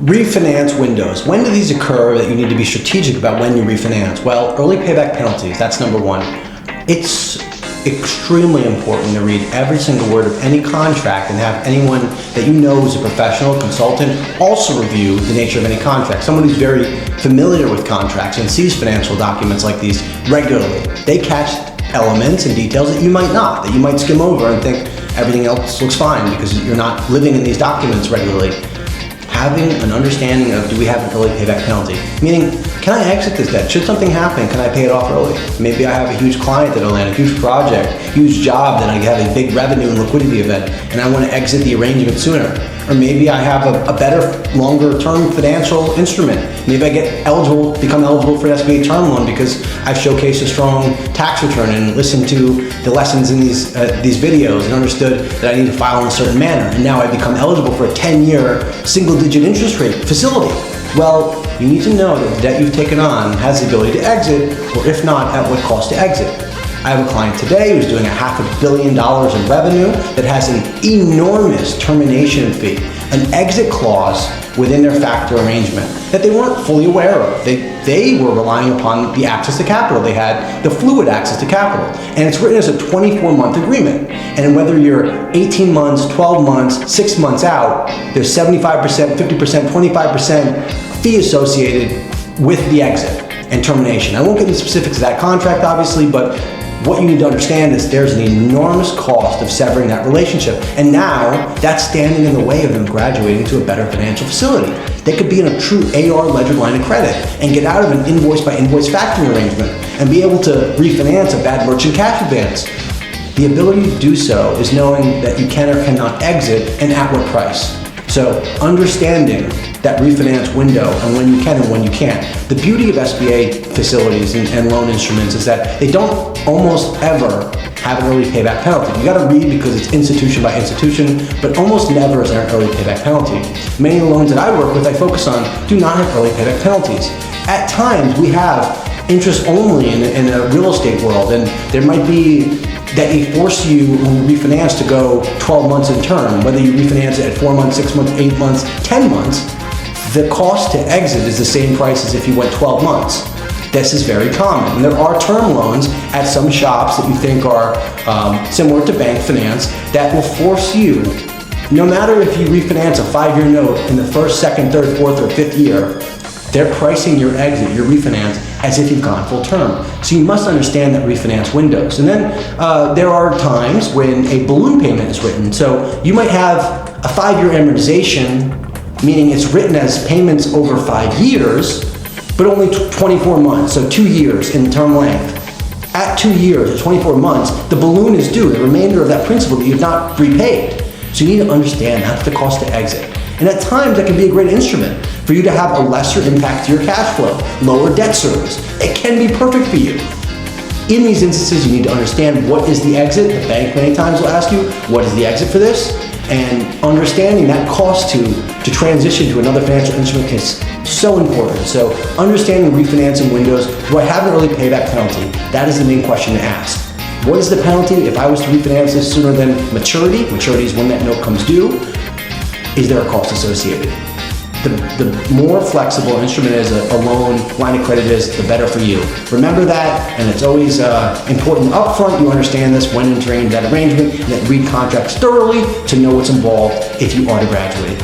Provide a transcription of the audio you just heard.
Refinance windows. When do these occur that you need to be strategic about when you refinance? Well, early payback penalties, that's number one. It's extremely important to read every single word of any contract and have anyone that you know is a professional consultant also review the nature of any contract. Someone who's very familiar with contracts and sees financial documents like these regularly. They catch elements and details that you might not, that you might skim over and think everything else looks fine because you're not living in these documents regularly. Having an understanding of, do we have an early payback penalty? Meaning, can I exit this debt? Should something happen, can I pay it off early? Maybe I have a huge client that'll land, a huge project, huge job that I have a big revenue and liquidity event, and I want to exit the arrangement sooner. Or maybe I have a better, longer term financial instrument. Maybe I become eligible for an SBA term loan because I've showcased a strong tax return and listened to the lessons in these videos and understood that I need to file in a certain manner. And now I become eligible for a 10-year single-digit interest rate facility. Well, you need to know that the debt you've taken on has the ability to exit, or if not, at what cost to exit. I have a client today who's doing $500 million in revenue that has an enormous termination fee, an exit clause within their factor arrangement that they weren't fully aware of. They were relying upon the access to capital. They had the fluid access to capital. And it's written as a 24-month agreement. And whether you're 18 months, 12 months, 6 months out, there's 75%, 50%, 25% fee associated with the exit and termination. I won't get into specifics of that contract, obviously, but what you need to understand is there's an enormous cost of severing that relationship. And now that's standing in the way of them graduating to a better financial facility. They could be in a true AR ledger line of credit and get out of an invoice by invoice factoring arrangement and be able to refinance a bad merchant cash advance. The ability to do so is knowing that you can or cannot exit and at what price. So understanding that refinance window and when you can and when you can't. The beauty of SBA facilities and loan instruments is that they don't almost ever have an early payback penalty. You gotta read because it's institution by institution, but almost never is there an early payback penalty. Many of the loans that I work with, I focus on, do not have early payback penalties. At times, we have interest only in a real estate world, and there might be that they force you when you refinance to go 12 months in term, whether you refinance it at 4 months, 6 months, 8 months, 10 months, the cost to exit is the same price as if you went 12 months. This is very common. And there are term loans at some shops that you think are similar to bank finance that will force you, no matter if you refinance a 5-year note in the first, second, third, fourth, or fifth year, they're pricing your exit, your refinance, as if you've gone full term. So you must understand that refinance windows. And then there are times when a balloon payment is written. So you might have a 5-year amortization, meaning it's written as payments over 5 years, but only 24 months, so 2 years in term length. At 2 years, or 24 months, the balloon is due, the remainder of that principal that you've not repaid. So you need to understand that's the cost to exit. And at times, that can be a great instrument for you to have a lesser impact to your cash flow, lower debt service. It can be perfect for you. In these instances, you need to understand what is the exit. The bank many times will ask you, what is the exit for this? And understanding that cost to transition to another financial instrument is so important. So understanding refinancing windows, do I have an early payback penalty? That is the main question to ask. What is the penalty if I was to refinance this sooner than maturity? Maturity is when that note comes due. Is there a cost associated? The more flexible an instrument is, a loan, line of credit is, the better for you. Remember that, and it's always important up front you understand this when entering that arrangement, and that read contracts thoroughly to know what's involved if you are to graduate.